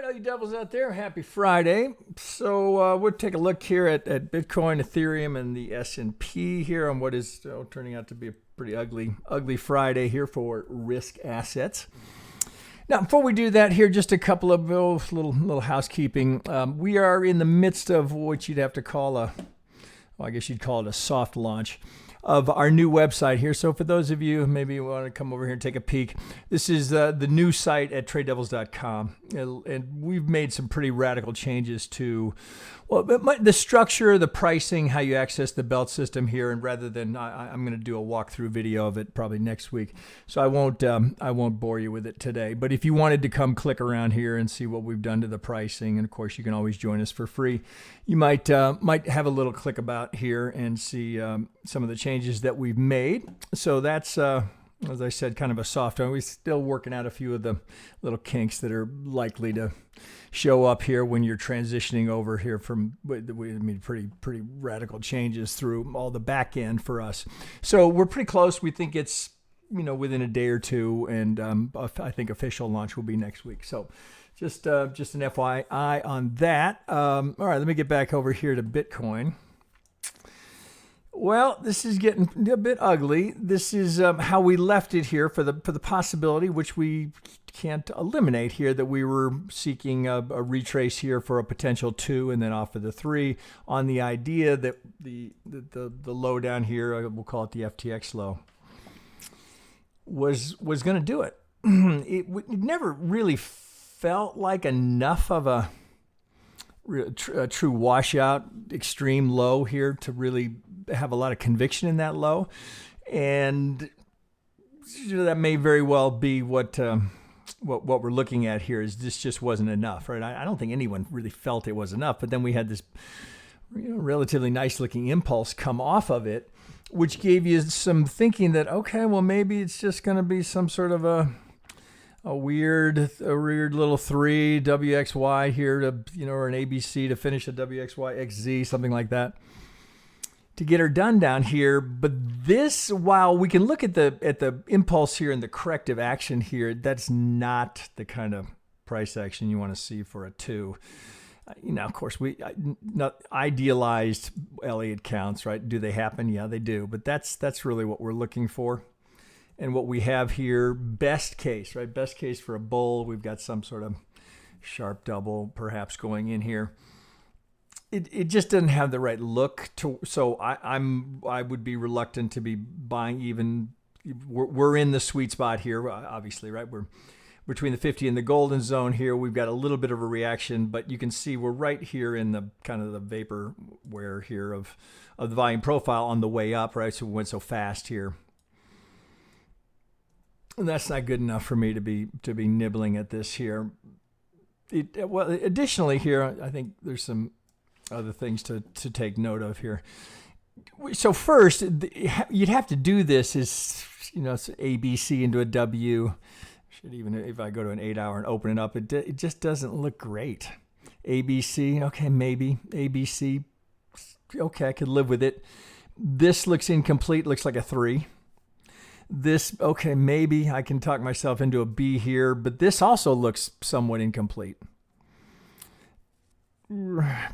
right, all you devils out there, happy Friday. So we'll take a look here at Bitcoin, Ethereum, and the S&P here on what is turning out to be a pretty ugly Friday here for risk assets. Now, before we do that here, just a couple of little housekeeping. We are in the midst of what you'd have to call I guess you'd call it a soft launch of our new website here. So for those of you who maybe want to come over here and take a peek, this is the new site at tradedevils.com. And we've made some pretty radical changes to the structure, the pricing, how you access the belt system here. And rather than, I'm going to do a walkthrough video of it probably next week. So I won't bore you with it today. But if you wanted to come click around here and see what we've done to the pricing, and of course you can always join us for free, you might have a little click about here and see some of the changes that we've made. So that's, as I said, kind of a soft one. We're still working out a few of the little kinks that are likely to show up here when you're transitioning over here from, pretty radical changes through all the back end for us. So we're pretty close. We think it's, within a day or two, and I think official launch will be next week. So just an FYI on that. All right, let me get back over here to Bitcoin. Well, this is getting a bit ugly. This is how we left it here for the possibility, which we can't eliminate here, that we were seeking a retrace here for a potential 2 and then off of the 3 on the idea that the low down here, we'll call it the FTX low, was going to do it. It never really felt like enough of a true washout, extreme low here to really have a lot of conviction in that low, and that may very well be what we're looking at here. Is this just wasn't enough, right? I don't think anyone really felt it was enough, but then we had this relatively nice looking impulse come off of it, which gave you some thinking that, okay, well, maybe it's just going to be some sort of a weird little 3 WXY here to, or an ABC to finish a WXY XZ, something like that, to get her done down here. But this, while we can look at the impulse here and the corrective action here, that's not the kind of price action you want to see for a 2. Of course, we not idealized Elliott counts, right? Do they happen? Yeah, they do. But that's really what we're looking for. And what we have here, best case, right? Best case for a bull, we've got some sort of sharp double perhaps going in here. It just doesn't have the right look to, so I would be reluctant to be buying even. We're in the sweet spot here, obviously, right? We're between the 50 and the golden zone here. We've got a little bit of a reaction, but you can see we're right here in the kind of the vaporware here of the volume profile on the way up, right? So we went so fast here. And that's not good enough for me to be nibbling at this here. Additionally here, I think there's some other things to take note of here. So first, you'd have to do this is, it's ABC into a W. Even if I go to an 8-hour and open it up, it just doesn't look great. ABC, okay, maybe. ABC, okay, I could live with it. This looks incomplete, looks like a 3. This, okay, maybe I can talk myself into a B here, but this also looks somewhat incomplete.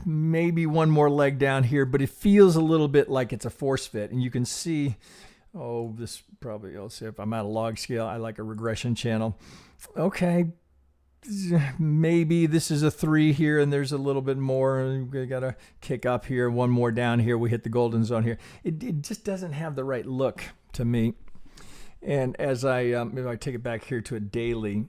Maybe one more leg down here, but it feels a little bit like it's a force fit. And you can see, this probably, let's see if I'm at a log scale, I like a regression channel. Okay, maybe this is a 3 here and there's a little bit more. We got to kick up here, one more down here. We hit the golden zone here. It just doesn't have the right look to me. And as if I take it back here to a daily,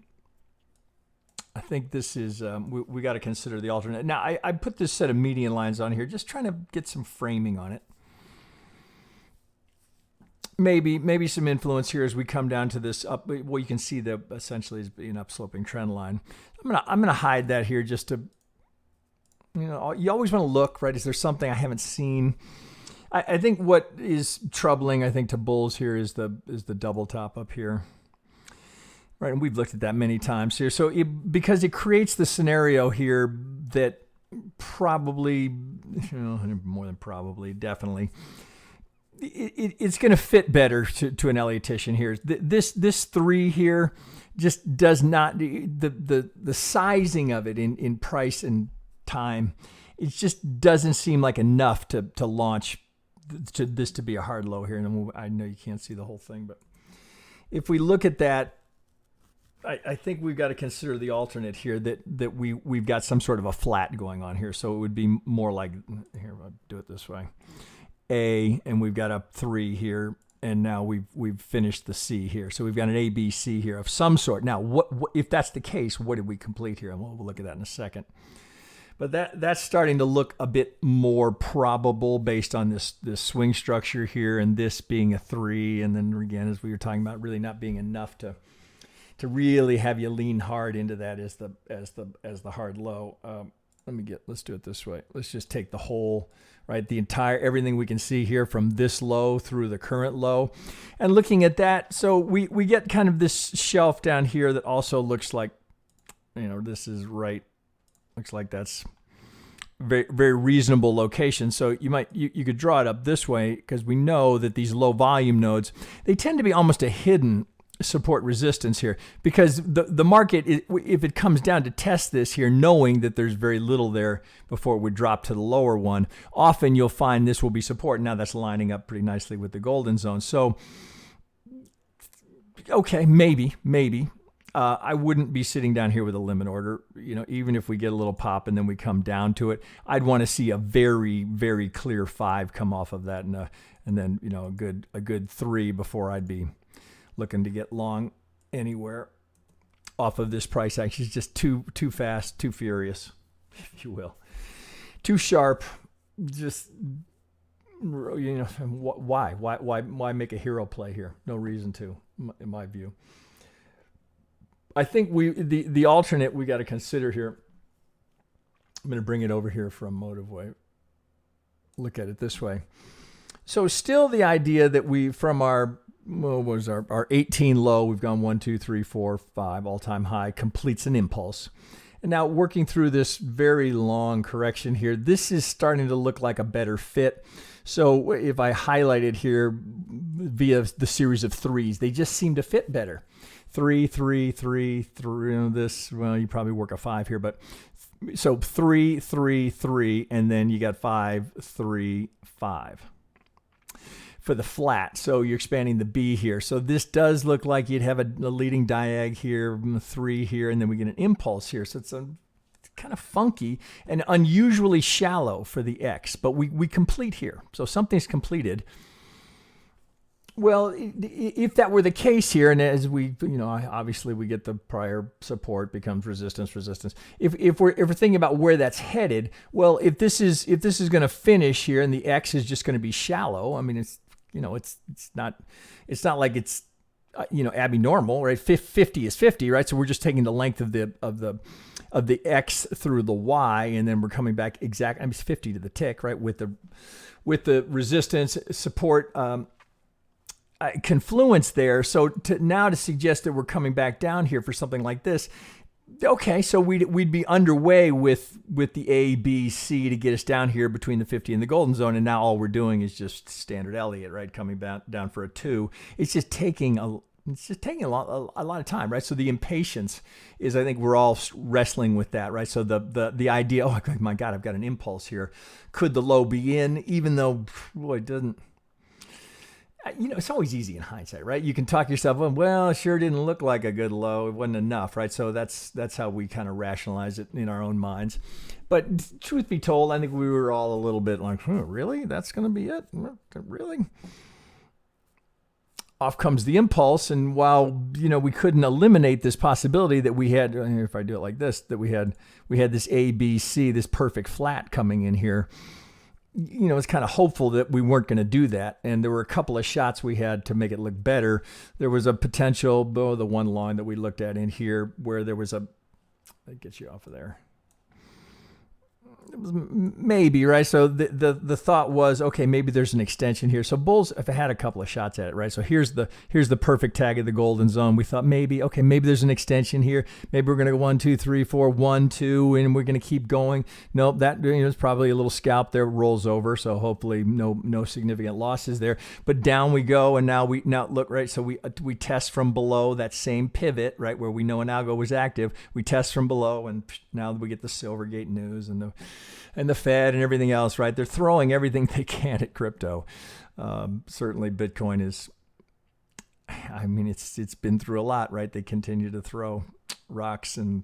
I think this is, we got to consider the alternate. Now, I put this set of median lines on here, just trying to get some framing on it. Maybe some influence here as we come down to this up. Well, you can see the essentially is an upsloping trend line. I'm gonna hide that here just to, you always want to look, right? Is there something I haven't seen? I think what is troubling, to bulls here is the double top up here. Right, and we've looked at that many times here. So because it creates the scenario here that probably, more than probably, definitely, it's going to fit better to an Elliottician here. This 3 here just does not, the sizing of it in price and time, it just doesn't seem like enough to launch this to be a hard low here. And I know you can't see the whole thing, but if we look at that, I think we've got to consider the alternate here that we've got some sort of a flat going on here. So it would be more like, here, I'll do it this way. A, and we've got a 3 here, and now we've finished the C here. So we've got an A, B, C here of some sort. Now, what if that's the case, what did we complete here? And we'll look at that in a second. But that's starting to look a bit more probable based on this swing structure here, and this being a 3, and then again, as we were talking about, really not being enough to really have you lean hard into that as the hard low. Let's do it this way. Let's just take the whole, right, the entire, everything we can see here from this low through the current low. And looking at that, so we get kind of this shelf down here that also looks like, this is right, looks like that's very, very reasonable location. So you could draw it up this way, because we know that these low volume nodes, they tend to be almost a hidden support resistance here, because the market, if it comes down to test this here, knowing that there's very little there before it would drop to the lower one, often you'll find this will be support. Now that's lining up pretty nicely with the golden zone. So, okay, maybe. I wouldn't be sitting down here with a limit order. Even if we get a little pop and then we come down to it, I'd want to see a very, very clear 5 come off of that, and then a good 3 before I'd be looking to get long anywhere off of this price action. It's just too fast, too furious, if you will, too sharp. Just why make a hero play here? No reason to, in my view. I think the alternate we got to consider here. I'm going to bring it over here from Motive Wave. Look at it this way. So still the idea that from our 18 low, we've gone 1, 2, 3, 4, 5, all-time high, completes an impulse. And now working through this very long correction here, this is starting to look like a better fit. So if I highlight it here via the series of 3s, they just seem to fit better. 3, 3, 3, 3, this, well, you probably work a 5 here, but so 3, 3, 3, and then you got 5, 3, 5. For the flat. So you're expanding the B here. So this does look like you'd have a leading diag here, 3 here, and then we get an impulse here. So it's kind of funky and unusually shallow for the X, but we complete here. So something's completed. Well, if that were the case here, and as we, obviously we get the prior support becomes resistance. If we're thinking about where that's headed, well, if this is going to finish here and the X is just going to be shallow, I mean, it's not like it's abnormal, right? 50 is 50, right? So we're just taking the length of the X through the Y, and then we're coming back exact. I mean, it's 50 to the tick, right? With the resistance support confluence there. So to suggest that we're coming back down here for something like this, okay, so we'd be underway with the A, B, C to get us down here between the 50 and the golden zone, and now all we're doing is just standard Elliott, right? Coming down for a 2. It's just taking a lot of time, right? So the impatience is, I think we're all wrestling with that, right? So the idea, oh my God, I've got an impulse here. Could the low be in? Even though, boy, it doesn't. It's always easy in hindsight, right? You can talk yourself, well, it sure didn't look like a good low. It wasn't enough, right? So that's how we kind of rationalize it in our own minds. But truth be told, I think we were all a little bit like, really? That's going to be it? Really? Off comes the impulse. And while, we couldn't eliminate this possibility that we had, if I do it like this, that we had this A, B, C, this perfect flat coming in here. It's kind of hopeful that we weren't going to do that. And there were a couple of shots we had to make it look better. There was a potential, the one line that we looked at in here where there was that gets you off of there. Maybe, right? So the thought was, okay, maybe there's an extension here. So bulls have had a couple of shots at it, right? So here's the perfect tag of the golden zone. We thought maybe, okay, maybe there's an extension here. Maybe we're going to go 1, 2, 3, 4, 1, 2, and we're going to keep going. Nope, that is probably a little scalp there, rolls over. So hopefully no significant losses there. But down we go, and now look, right? So we test from below that same pivot, right, where we know an algo was active. We test from below, and now we get the Silvergate news and the Fed and everything else, right? They're throwing everything they can at crypto. Certainly Bitcoin is, I mean, it's been through a lot, right? They continue to throw rocks, and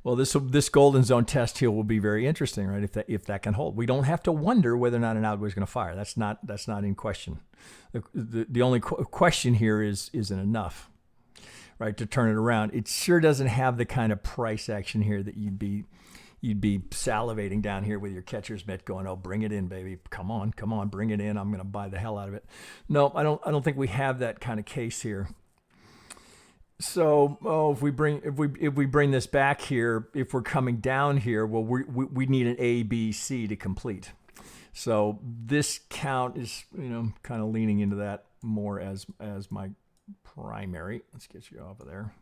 well, this golden zone test here will be very interesting, right? If that can hold. We don't have to wonder whether or not an algo is going to fire. That's not in question. The only question here isn't enough, right, to turn it around. It sure doesn't have the kind of price action here that you'd be salivating down here with your catcher's mitt going, oh, bring it in, baby. Come on, bring it in. I'm going to buy the hell out of it. No, I don't think we have that kind of case here. So, if we bring this back here, if we're coming down here, well, we need an A, B, C to complete. So this count is, kind of leaning into that more as my primary. Let's get you off of there.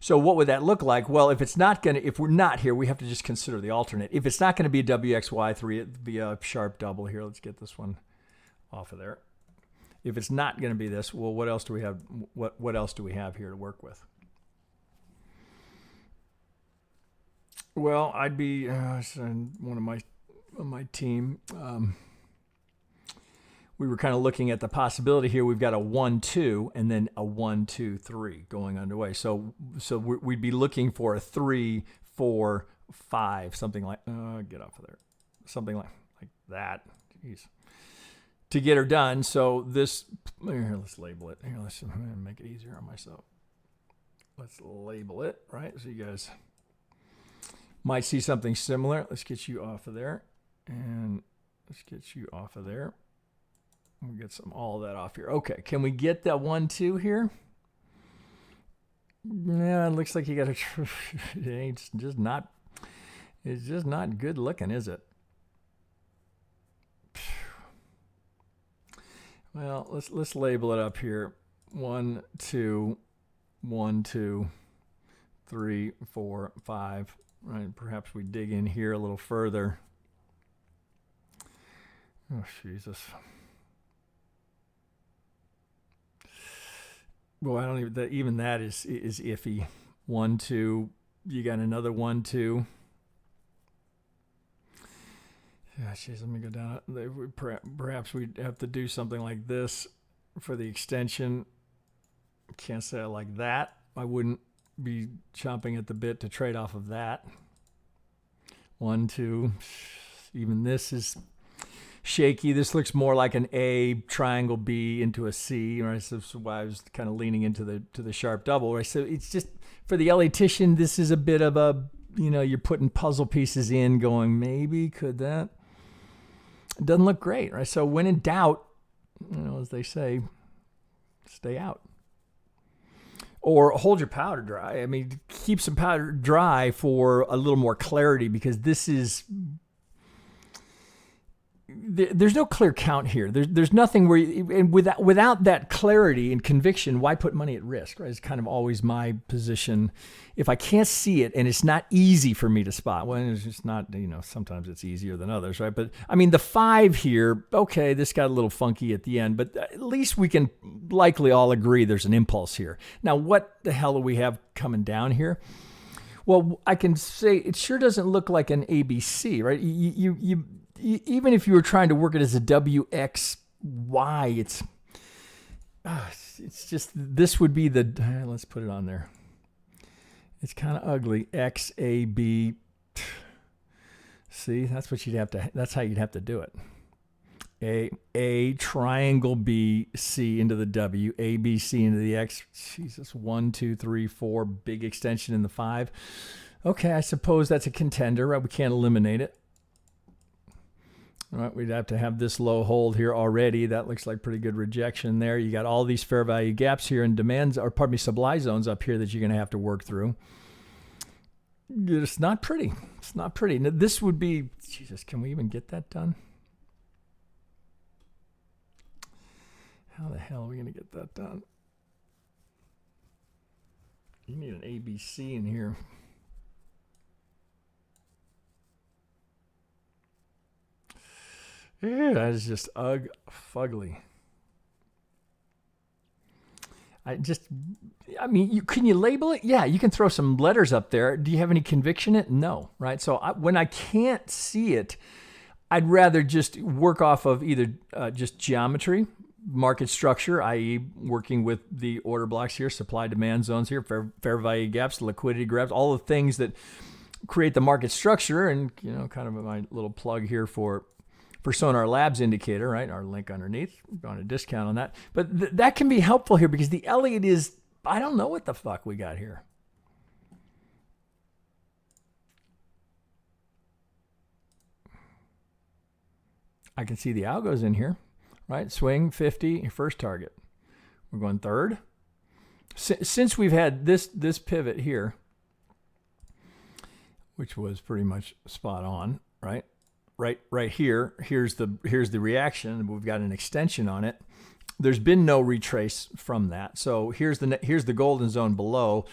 So what would that look like? Well, if we're not here, we have to just consider the alternate. If it's not going to be a WXY3, it'd be a sharp double here. Let's get this one off of there. If it's not going to be this, well, what else do we have? What else do we have here to work with? Well, I'd be one of my team. We were kind of looking at the possibility here. We've got a 1, 2, and then a 1, 2, 3 going underway. So we'd be looking for a 3, 4, 5, something like. Get off of there. Something like that. Jeez. To get her done. So this. Here, let's label it. Here, let's make it easier on myself. Let's label it, right? So you guys might see something similar. Let's get you off of there, and let's get you off of there. We'll get all of that off here. Okay, can we get that 1, 2 here? Yeah, it looks like you got to. It's just not good looking, is it? Well, let's label it up here. 1, 2, 1, 2, 3, 4, 5. Right? Perhaps we dig in here a little further. Oh, Jesus. Well, I don't even that is iffy. 1, 2. You got another 1, 2. Yeah, geez, let me go down. Perhaps we'd have to do something like this for the extension. Can't say it like that. I wouldn't be chomping at the bit to trade off of that. 1, 2. Even this is shaky. This looks more like an A triangle B into a C. Right? So that's why I was kind of leaning into the sharp double. Right? So it's just for the Elliottician. This is a bit of a you're putting puzzle pieces in, going maybe could that. It doesn't look great, right? So when in doubt, as they say, stay out. Or hold your powder dry. I mean, keep some powder dry for a little more clarity, because this is... There's no clear count here. There's nothing where, and without that clarity and conviction, why put money at risk? Right? It's kind of always my position. If I can't see it and it's not easy for me to spot, well, it's just not. Sometimes it's easier than others, right? But I mean, the 5 here. Okay, this got a little funky at the end, but at least we can likely all agree there's an impulse here. Now, what the hell do we have coming down here? Well, I can say it sure doesn't look like an ABC, right? You even if you were trying to work it as a WXY, it's just, this would be the, let's put it on there. It's kind of ugly. XAB. See, that's what that's how you'd have to do it. A triangle B, C into the W, A, B, C into the X. Jesus, 1, 2, 3, 4, big extension in the 5. Okay, I suppose that's a contender, right? We can't eliminate it. All right, we'd have to have this low hold here already. That looks like pretty good rejection there. You got all these fair value gaps here and supply zones up here that you're going to have to work through. It's not pretty. It's not pretty. Now, this would be, Jesus, can we even get that done? How the hell are we going to get that done? You need an ABC in here. Yeah, that is just fugly. Can you label it? Yeah, you can throw some letters up there. Do you have any conviction in it? No, right? So when I can't see it, I'd rather just work off of either just geometry, market structure, i.e. working with the order blocks here, supply-demand zones here, fair value gaps, liquidity grabs, all the things that create the market structure. And, kind of my little plug here for Sonar Labs indicator, right? Our link underneath, on a discount on that. But that can be helpful here because the Elliott is, I don't know what the fuck we got here. I can see the algos in here, right? Swing 50, your first target. We're going third. Since we've had this pivot here, which was pretty much spot on, right? Right here, here's the reaction. We've got an extension on it. There's been no retrace from that. So here's the golden zone below.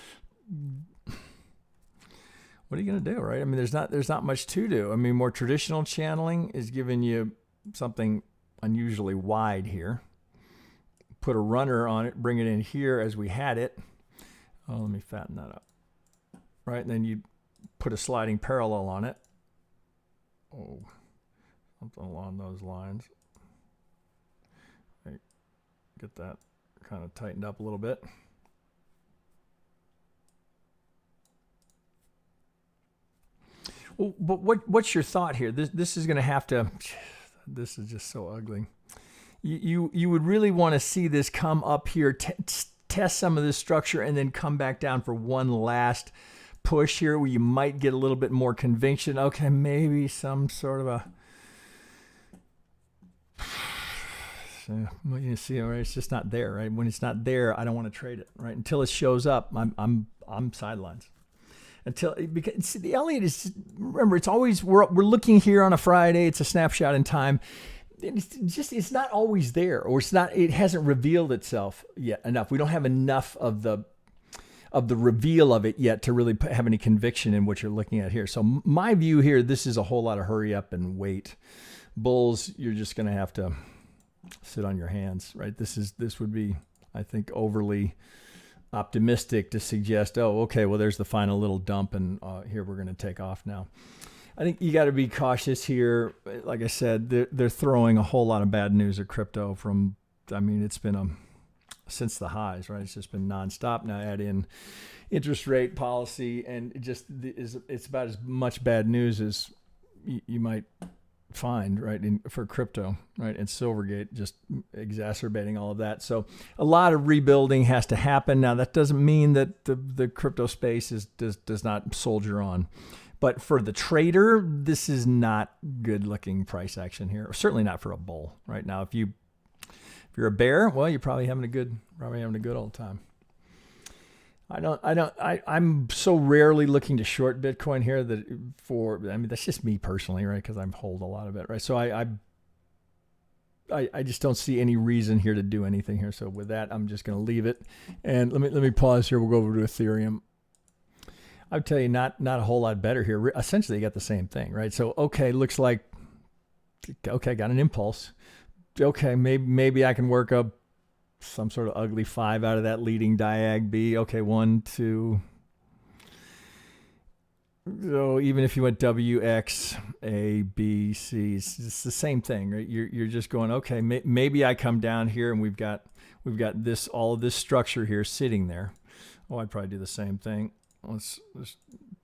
What are you going to do, right? I mean, there's not much to do. I mean, more traditional channeling is giving you something unusually wide here. Put a runner on it, bring it in here as we had it. Oh, let me fatten that up. Right, and then you put a sliding parallel on it. Oh, something along those lines. Right. Get that kind of tightened up a little bit. Well, but what's your thought here? This is going to have to. This is just so ugly. You would really want to see this come up here, test some of this structure, and then come back down for one last push here where you might get a little bit more conviction. Okay, maybe some sort of a. So, you see, right? It's just not there, right? When it's not there, I don't want to trade it, right? Until it shows up, I'm sidelines. Because the Elliott is, remember, it's always we're looking here on a Friday. It's a snapshot in time. It's not always there, or it hasn't revealed itself yet enough. We don't have enough of the reveal of it yet to really have any conviction in what you're looking at here. So my view here, this is a whole lot of hurry up and wait. Bulls, you're just going to have to sit on your hands, right? This would be, I think, overly optimistic to suggest, oh, okay, well, there's the final little dump, and here we're going to take off now. I think you got to be cautious here. Like I said, they're throwing a whole lot of bad news at crypto from, I mean, it's been since the highs, right? It's just been nonstop. Now add in interest rate policy, and it's about as much bad news as you might find, right, for crypto, right? And Silvergate just exacerbating all of that. So a lot of rebuilding has to happen. Now that doesn't mean that the crypto space does not soldier on. But for the trader, this is not good looking price action here. Certainly not for a bull right now. If you're a bear, well, you're probably having a good old time. I'm so rarely looking to short Bitcoin here that's just me personally, right? Because I hold a lot of it, right? So I just don't see any reason here to do anything here. So with that, I'm just going to leave it. And let me pause here. We'll go over to Ethereum. I'd tell you not a whole lot better here. Essentially, you got the same thing, right? So, okay, looks like, okay, got an impulse. Okay, maybe I can work up some sort of ugly 5 out of that leading diag B. Okay, 1, 2. So even if you went W, X, A, B, C, it's the same thing, right? You're just going, okay, maybe I come down here and we've got all of this structure here sitting there. Oh, I'd probably do the same thing. Let's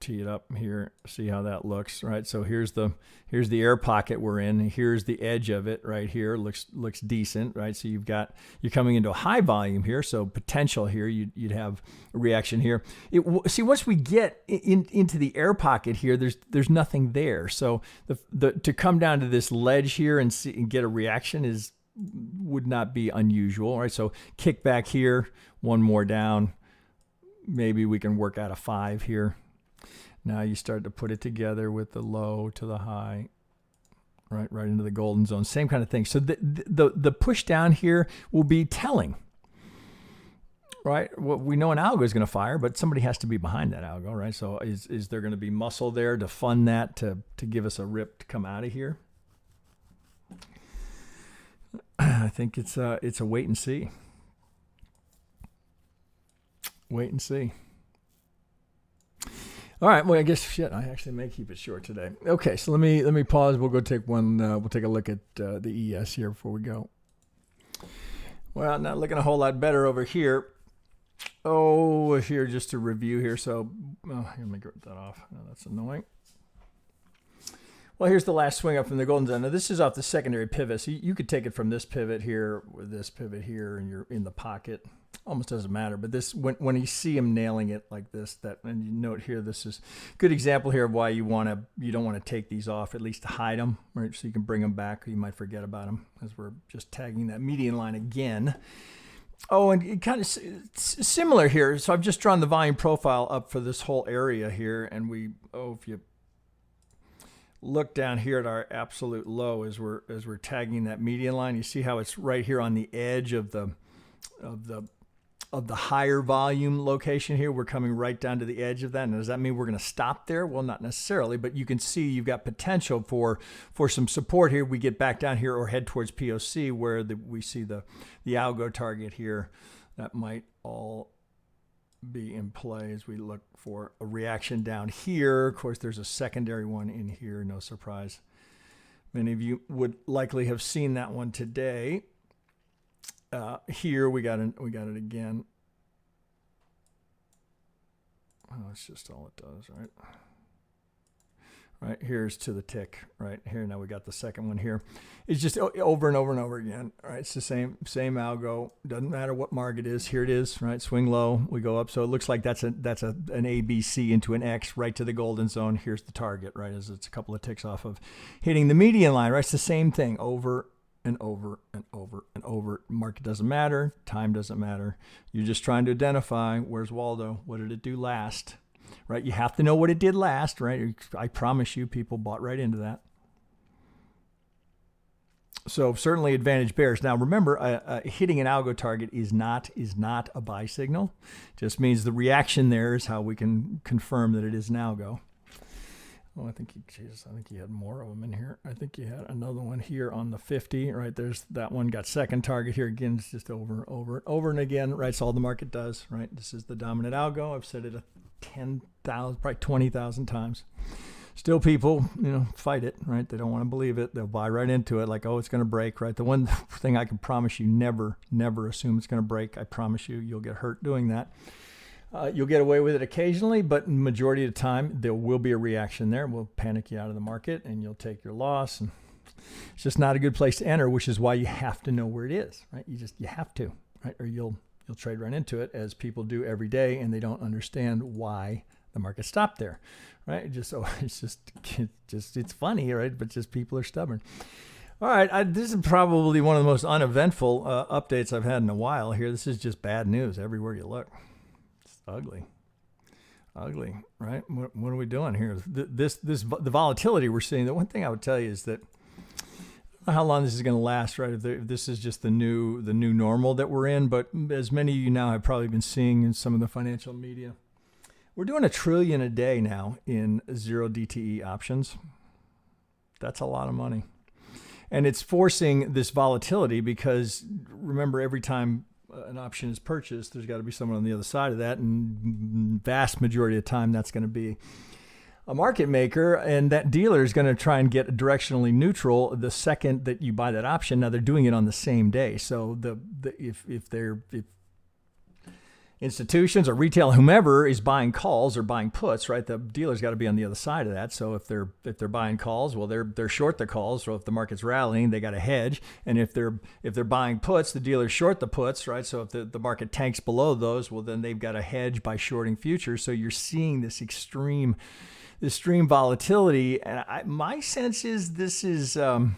tee it up here, see how that looks, right? So here's the air pocket we're in. Here's the edge of it right here. Looks decent, right? So you're coming into a high volume here, so potential here. You'd have a reaction here. See, once we get into the air pocket here, there's nothing there. So to come down to this ledge here and get a reaction would not be unusual, right? So kick back here, one more down. Maybe we can work out a 5 here. Now you start to put it together with the low to the high, right into the golden zone. Same kind of thing. So the push down here will be telling, right? Well, we know an algo is going to fire, but somebody has to be behind that algo, right? So is there going to be muscle there to fund that to give us a rip to come out of here? I think it's a wait and see. Wait and see. All right. Well, I guess I actually may keep it short today. Okay. So let me pause. We'll go take one. We'll take a look at the ES here before we go. Well, not looking a whole lot better over here. Oh, here just to review here. So let me get that off. No, that's annoying. Well, here's the last swing up from the golden zone. Now this is off the secondary pivot. So you could take it from this pivot here with this pivot here, and you're in the pocket. Almost doesn't matter. But this, when you see him nailing it like this, and you note here, this is a good example here of why you don't want to take these off, at least to hide them, right? So you can bring them back, or you might forget about them, as we're just tagging that median line again. Oh, and it kind of similar here. So I've just drawn the volume profile up for this whole area here, and if you look down here at our absolute low as we're tagging that median line, you see how it's right here on the edge of the higher volume location here. We're coming right down to the edge of that. And does that mean we're going to stop there? Well, not necessarily, but you can see you've got potential for some support here. We get back down here or head towards POC where we see the algo target here. That might all be in play as we look for a reaction down here. Of course, there's a secondary one in here. No surprise. Many of you would likely have seen that one today. Here we got it again. Oh, that's just all it does, right? Right, here's to the tick, right here. Now we got the second one here. It's just over and over and over again, right? It's the same algo. Doesn't matter what mark it is. Here it is, right? Swing low, we go up. So it looks like that's an ABC into an X right to the golden zone. Here's the target, right? As it's a couple of ticks off of hitting the median line, right? It's the same thing over and over and over and over. Market doesn't matter. Time doesn't matter. You're just trying to identify, where's Waldo? What did it do last? Right? You have to know what it did last, right? I promise you, people bought right into that. So certainly advantage bears. Now remember, hitting an algo target is not a buy signal. Just means the reaction there is how we can confirm that it is an algo. Oh, I think he had more of them in here. I think he had another one here on the 50, right? There's that one got second target here. Again, it's just over and again, right? It's all the market does, right? This is the dominant algo. I've said it 10,000, probably 20,000 times. Still people, fight it, right? They don't want to believe it. They'll buy right into it like, oh, it's going to break, right? The one thing I can promise you, never assume it's going to break. I promise you'll get hurt doing that. You'll get away with it occasionally, but majority of the time, there will be a reaction there. We'll panic you out of the market, and you'll take your loss. And it's just not a good place to enter, which is why you have to know where it is, right? You have to, right? Or you'll trade right into it, as people do every day, and they don't understand why the market stopped there, right? It's funny, right? But just people are stubborn. All right, this is probably one of the most uneventful updates I've had in a while here. This is just bad news everywhere you look. Ugly, right? What are we doing here? The volatility we're seeing. The one thing I would tell you is that I don't know how long this is going to last, right? If this is just the new normal that we're in, but as many of you now have probably been seeing in some of the financial media, we're doing $1 trillion a day now in 0 DTE options. That's a lot of money, and it's forcing this volatility because remember, every time an option is purchased, there's got to be someone on the other side of that, and vast majority of the time that's going to be a market maker, and that dealer is going to try and get directionally neutral the second that you buy that option. Now they're doing it on the same day, so if institutions or retail, whomever is buying calls or buying puts, right? The dealer's got to be on the other side of that. So if they're buying calls, well, they're short the calls. So if the market's rallying, they got to hedge. And if they're buying puts, the dealer's short the puts, right? So if the market tanks below those, well, then they've got to hedge by shorting futures. So you're seeing this extreme volatility. And my sense is this is the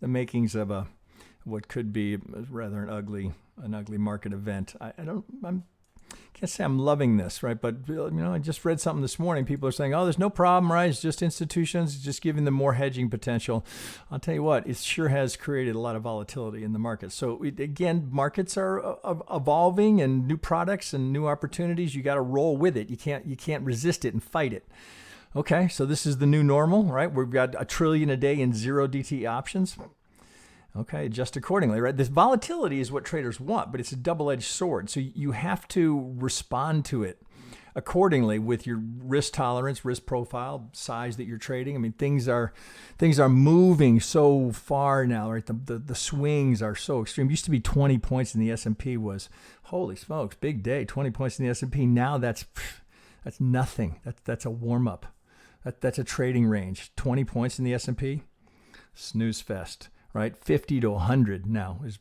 makings of what could be rather an ugly market event. I'm can't say I'm loving this, right? But I just read something this morning. People are saying, "Oh, there's no problem, right? It's just institutions, just giving them more hedging potential." I'll tell you what, it sure has created a lot of volatility in the market. So again, markets are evolving, and new products and new opportunities. You got to roll with it. You can't resist it and fight it. Okay, so this is the new normal, right? We've got $1 trillion a day in 0DTE options. Okay, adjust accordingly, right? This volatility is what traders want, but it's a double-edged sword. So you have to respond to it accordingly with your risk tolerance, risk profile, size that you're trading. I mean, things are moving so far now, right? The swings are so extreme. It used to be 20 points in the S&P was, holy smokes, big day, 20 points in the S&P. Now that's nothing. That's a warm-up. That's a trading range. 20 points in the S&P, snooze fest. Right, 50 to 100 now is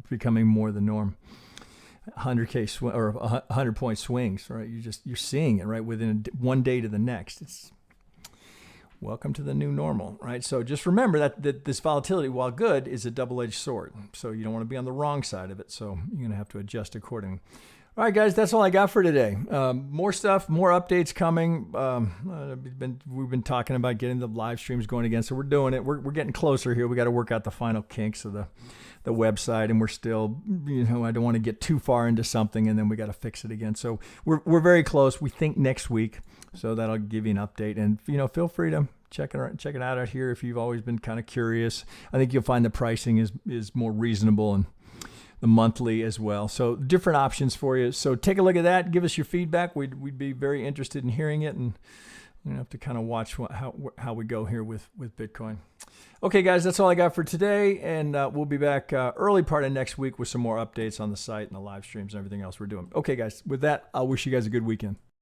becoming more the norm. 100K swing or 100-point swings, right? You're seeing it right within one day to the next. It's welcome to the new normal, right? So just remember that this volatility, while good, is a double-edged sword. So you don't want to be on the wrong side of it. So you're going to have to adjust accordingly. All right, guys, that's all I got for today. More stuff, more updates coming. We've been talking about getting the live streams going again, so we're doing it. We're getting closer here. We got to work out the final kinks of the website, and we're still, I don't want to get too far into something, and then we got to fix it again. So we're very close. We think next week, so that'll give you an update. And feel free to check it out here if you've always been kind of curious. I think you'll find the pricing is more reasonable and the monthly as well. So different options for you. So take a look at that. Give us your feedback. We'd be very interested in hearing it, and have to kind of watch how we go here with Bitcoin. Okay, guys, that's all I got for today, and we'll be back early part of next week with some more updates on the site and the live streams and everything else we're doing. Okay, guys, with that, I'll wish you guys a good weekend.